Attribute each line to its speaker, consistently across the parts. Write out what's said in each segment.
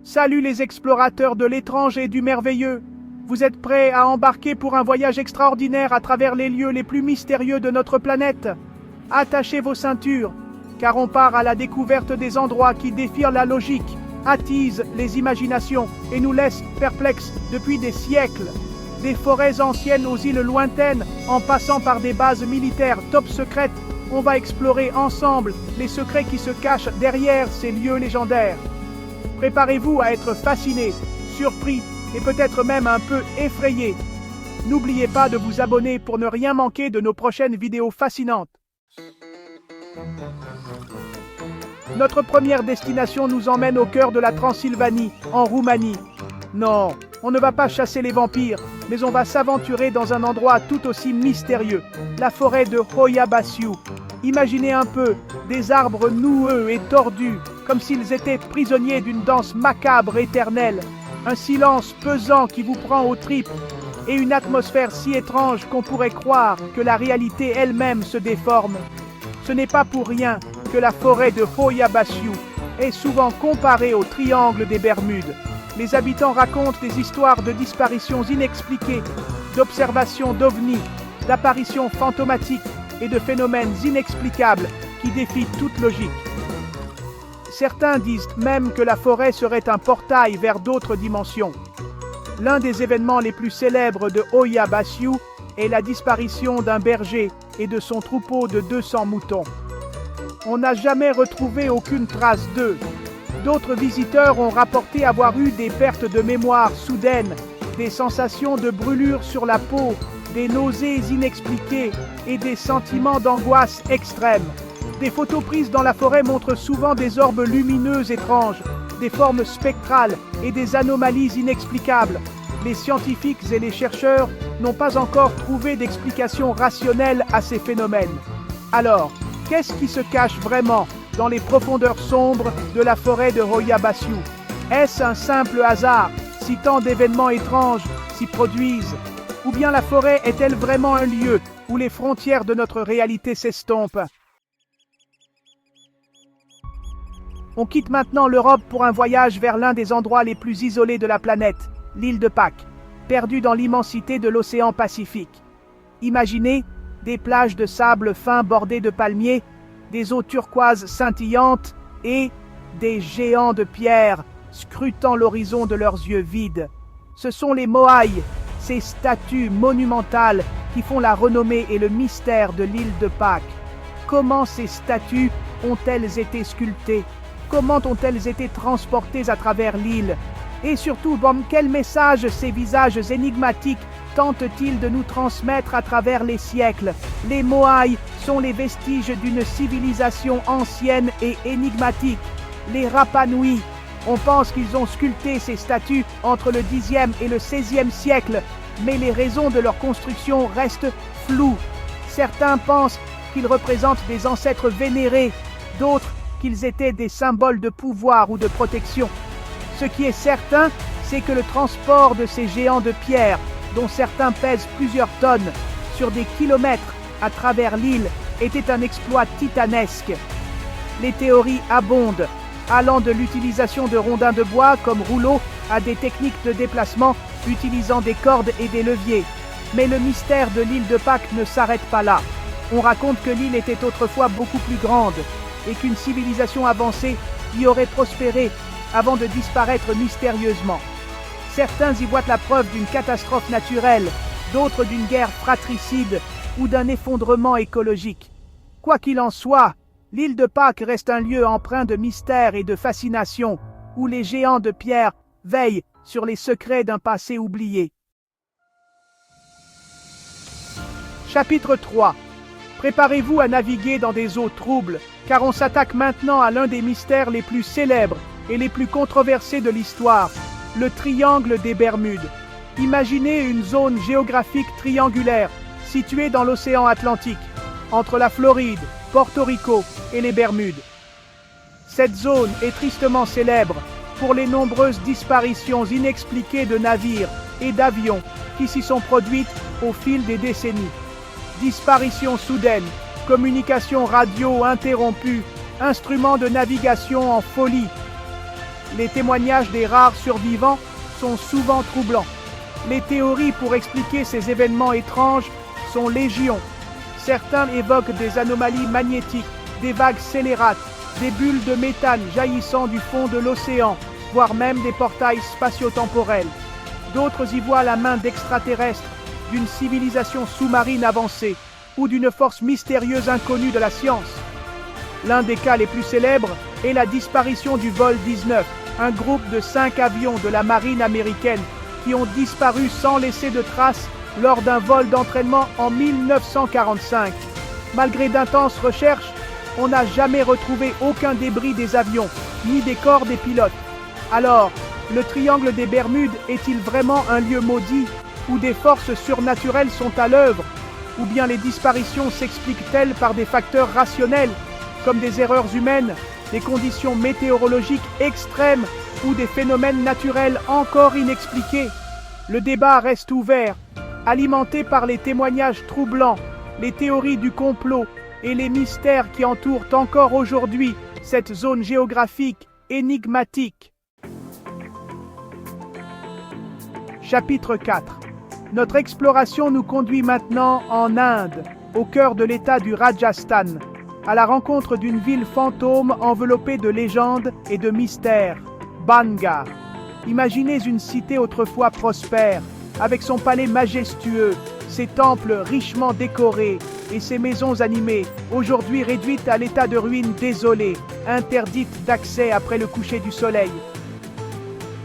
Speaker 1: Salut les explorateurs de l'étrange et du merveilleux. Vous êtes prêts à embarquer pour un voyage extraordinaire à travers les lieux les plus mystérieux de notre planète? Attachez vos ceintures, car on part à la découverte des endroits qui défient la logique, attisent les imaginations et nous laissent perplexes depuis des siècles. Des forêts anciennes aux îles lointaines, en passant par des bases militaires top secrètes, on va explorer ensemble les secrets qui se cachent derrière ces lieux légendaires. Préparez-vous à être fascinés, surpris et peut-être même un peu effrayés. N'oubliez pas de vous abonner pour ne rien manquer de nos prochaines vidéos fascinantes. Notre première destination nous emmène au cœur de la Transylvanie, en Roumanie. Non, on ne va pas chasser les vampires, mais on va s'aventurer dans un endroit tout aussi mystérieux, la forêt de Hoia Baciu. Imaginez un peu, des arbres noueux et tordus, comme s'ils étaient prisonniers d'une danse macabre éternelle, un silence pesant qui vous prend aux tripes, et une atmosphère si étrange qu'on pourrait croire que la réalité elle-même se déforme. Ce n'est pas pour rien que la forêt de Hoia Baciu est souvent comparée au triangle des Bermudes. Les habitants racontent des histoires de disparitions inexpliquées, d'observations d'ovnis, d'apparitions fantomatiques et de phénomènes inexplicables qui défient toute logique. Certains disent même que la forêt serait un portail vers d'autres dimensions. L'un des événements les plus célèbres de Hoia Baciu est la disparition d'un berger et de son troupeau de 200 moutons. On n'a jamais retrouvé aucune trace d'eux. D'autres visiteurs ont rapporté avoir eu des pertes de mémoire soudaines, des sensations de brûlure sur la peau, des nausées inexpliquées et des sentiments d'angoisse extrême. Des photos prises dans la forêt montrent souvent des orbes lumineux étranges, des formes spectrales et des anomalies inexplicables. Les scientifiques et les chercheurs n'ont pas encore trouvé d'explication rationnelle à ces phénomènes. Alors, qu'est-ce qui se cache vraiment dans les profondeurs sombres de la forêt de Hoia Baciu? Est-ce un simple hasard si tant d'événements étranges s'y produisent? Ou bien la forêt est-elle vraiment un lieu où les frontières de notre réalité s'estompent? On quitte maintenant l'Europe pour un voyage vers l'un des endroits les plus isolés de la planète, l'île de Pâques, perdue dans l'immensité de l'océan Pacifique. Imaginez des plages de sable fin bordées de palmiers, des eaux turquoises scintillantes et des géants de pierre scrutant l'horizon de leurs yeux vides. Ce sont les Moai, ces statues monumentales qui font la renommée et le mystère de l'île de Pâques. Comment ces statues ont-elles été sculptées? Comment ont-elles été transportées à travers l'île? Et surtout, quel message ces visages énigmatiques tentent-ils de nous transmettre à travers les siècles? Les Moai sont les vestiges d'une civilisation ancienne et énigmatique. Les Rapa Nui, on pense qu'ils ont sculpté ces statues entre le Xe et le XVIe siècle, mais les raisons de leur construction restent floues. Certains pensent qu'ils représentent des ancêtres vénérés, d'autres qu'ils étaient des symboles de pouvoir ou de protection. Ce qui est certain, c'est que le transport de ces géants de pierre, dont certains pèsent plusieurs tonnes, sur des kilomètres à travers l'île, était un exploit titanesque. Les théories abondent, allant de l'utilisation de rondins de bois comme rouleaux à des techniques de déplacement utilisant des cordes et des leviers. Mais le mystère de l'île de Pâques ne s'arrête pas là. On raconte que l'île était autrefois beaucoup plus grande et qu'une civilisation avancée y aurait prospéré avant de disparaître mystérieusement. Certains y voient la preuve d'une catastrophe naturelle, d'autres d'une guerre fratricide ou d'un effondrement écologique. Quoi qu'il en soit, l'île de Pâques reste un lieu empreint de mystère et de fascination, où les géants de pierre veillent sur les secrets d'un passé oublié. Chapitre 3. Préparez-vous à naviguer dans des eaux troubles, car on s'attaque maintenant à l'un des mystères les plus célèbres et les plus controversés de l'histoire, le triangle des Bermudes. Imaginez une zone géographique triangulaire, située dans l'océan Atlantique, entre la Floride, Porto Rico et les Bermudes. Cette zone est tristement célèbre pour les nombreuses disparitions inexpliquées de navires et d'avions qui s'y sont produites au fil des décennies. Disparitions soudaines, communications radio interrompues, instruments de navigation en folie. Les témoignages des rares survivants sont souvent troublants. Les théories pour expliquer ces événements étranges sont légion. Certains évoquent des anomalies magnétiques, des vagues scélérates, des bulles de méthane jaillissant du fond de l'océan, voire même des portails spatio-temporels. D'autres y voient la main d'extraterrestres, d'une civilisation sous-marine avancée ou d'une force mystérieuse inconnue de la science. L'un des cas les plus célèbres est la disparition du vol 19, un groupe de 5 avions de la marine américaine qui ont disparu sans laisser de traces lors d'un vol d'entraînement en 1945. Malgré d'intenses recherches, on n'a jamais retrouvé aucun débris des avions, ni des corps des pilotes. Alors, le triangle des Bermudes est-il vraiment un lieu maudit où des forces surnaturelles sont à l'œuvre, ou bien les disparitions s'expliquent-elles par des facteurs rationnels, comme des erreurs humaines, des conditions météorologiques extrêmes ou des phénomènes naturels encore inexpliqués? Le débat reste ouvert, alimenté par les témoignages troublants, les théories du complot et les mystères qui entourent encore aujourd'hui cette zone géographique énigmatique. Chapitre 4. Notre exploration nous conduit maintenant en Inde, au cœur de l'État du Rajasthan, à la rencontre d'une ville fantôme enveloppée de légendes et de mystères, Bangar. Imaginez une cité autrefois prospère, avec son palais majestueux, ses temples richement décorés et ses maisons animées, aujourd'hui réduites à l'état de ruines désolées, interdites d'accès après le coucher du soleil.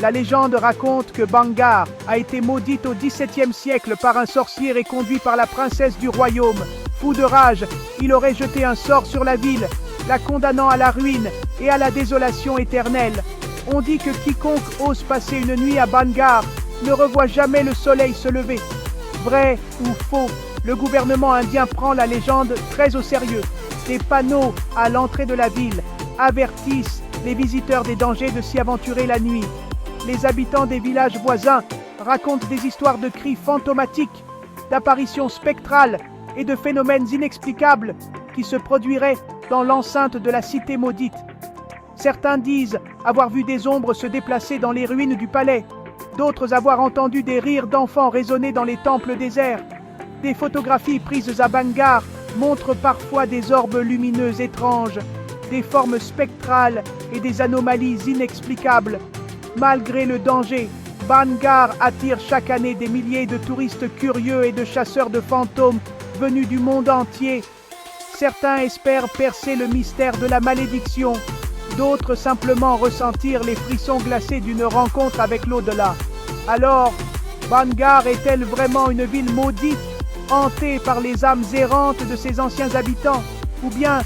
Speaker 1: La légende raconte que Bangar a été maudite au XVIIe siècle par un sorcier et conduit par la princesse du royaume. Fou de rage, il aurait jeté un sort sur la ville, la condamnant à la ruine et à la désolation éternelle. On dit que quiconque ose passer une nuit à Bangar ne revoit jamais le soleil se lever. Vrai ou faux, le gouvernement indien prend la légende très au sérieux. Des panneaux à l'entrée de la ville avertissent les visiteurs des dangers de s'y aventurer la nuit. Les habitants des villages voisins racontent des histoires de cris fantomatiques, d'apparitions spectrales et de phénomènes inexplicables qui se produiraient dans l'enceinte de la cité maudite. Certains disent avoir vu des ombres se déplacer dans les ruines du palais, d'autres avoir entendu des rires d'enfants résonner dans les temples déserts. Des photographies prises à Bangar montrent parfois des orbes lumineux étranges, des formes spectrales et des anomalies inexplicables. Malgré le danger, Bangar attire chaque année des milliers de touristes curieux et de chasseurs de fantômes venus du monde entier. Certains espèrent percer le mystère de la malédiction, d'autres simplement ressentir les frissons glacés d'une rencontre avec l'au-delà. Alors, Bangar est-elle vraiment une ville maudite, hantée par les âmes errantes de ses anciens habitants? Ou bien,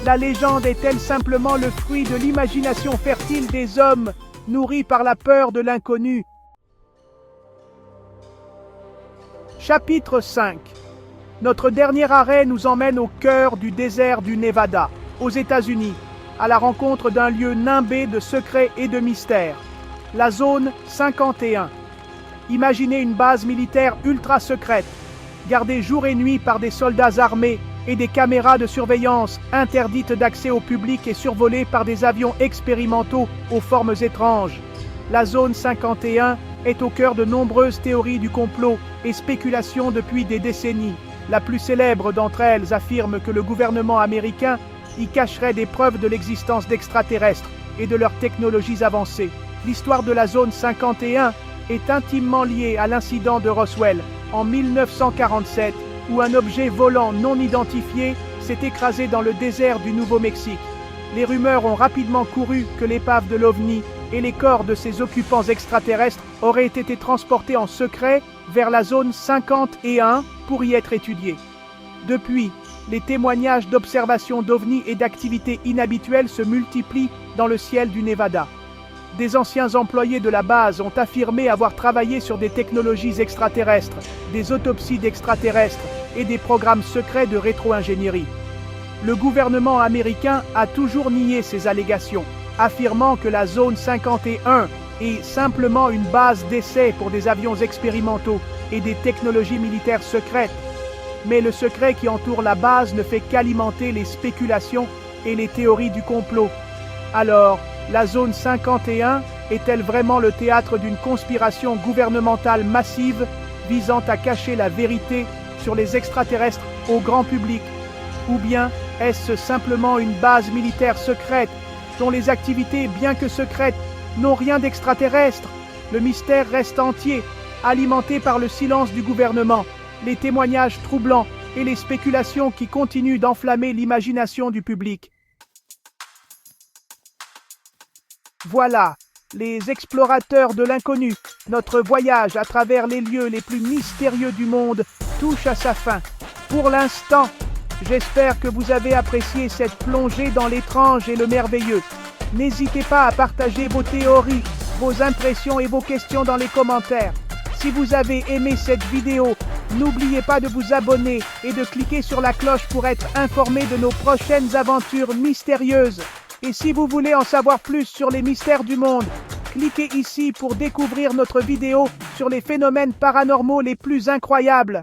Speaker 1: la légende est-elle simplement le fruit de l'imagination fertile des hommes, nourris par la peur de l'inconnu? Chapitre 5. Notre dernier arrêt nous emmène au cœur du désert du Nevada, aux États-Unis, à la rencontre d'un lieu nimbé de secrets et de mystères, la zone 51. Imaginez une base militaire ultra secrète, gardée jour et nuit par des soldats armés et des caméras de surveillance interdites d'accès au public et survolées par des avions expérimentaux aux formes étranges. La zone 51 est au cœur de nombreuses théories du complot et spéculations depuis des décennies. La plus célèbre d'entre elles affirme que le gouvernement américain y cacherait des preuves de l'existence d'extraterrestres et de leurs technologies avancées. L'histoire de la zone 51 est intimement liée à l'incident de Roswell en 1947, où un objet volant non identifié s'est écrasé dans le désert du Nouveau-Mexique. Les rumeurs ont rapidement couru que l'épave de l'OVNI et les corps de ses occupants extraterrestres auraient été transportés en secret vers la zone 51 pour y être étudiés. Depuis, les témoignages d'observations d'OVNI et d'activités inhabituelles se multiplient dans le ciel du Nevada. Des anciens employés de la base ont affirmé avoir travaillé sur des technologies extraterrestres, des autopsies d'extraterrestres et des programmes secrets de rétro-ingénierie. Le gouvernement américain a toujours nié ces allégations, affirmant que la zone 51 est simplement une base d'essai pour des avions expérimentaux et des technologies militaires secrètes. Mais le secret qui entoure la base ne fait qu'alimenter les spéculations et les théories du complot. Alors, La zone 51 est-elle vraiment le théâtre d'une conspiration gouvernementale massive visant à cacher la vérité sur les extraterrestres au grand public? Ou bien est-ce simplement une base militaire secrète dont les activités, bien que secrètes, n'ont rien d'extraterrestre? Le mystère reste entier, alimenté par le silence du gouvernement, les témoignages troublants et les spéculations qui continuent d'enflammer l'imagination du public. Voilà, les explorateurs de l'inconnu, notre voyage à travers les lieux les plus mystérieux du monde touche à sa fin. Pour l'instant, j'espère que vous avez apprécié cette plongée dans l'étrange et le merveilleux. N'hésitez pas à partager vos théories, vos impressions et vos questions dans les commentaires. Si vous avez aimé cette vidéo, n'oubliez pas de vous abonner et de cliquer sur la cloche pour être informé de nos prochaines aventures mystérieuses. Et si vous voulez en savoir plus sur les mystères du monde, cliquez ici pour découvrir notre vidéo sur les phénomènes paranormaux les plus incroyables.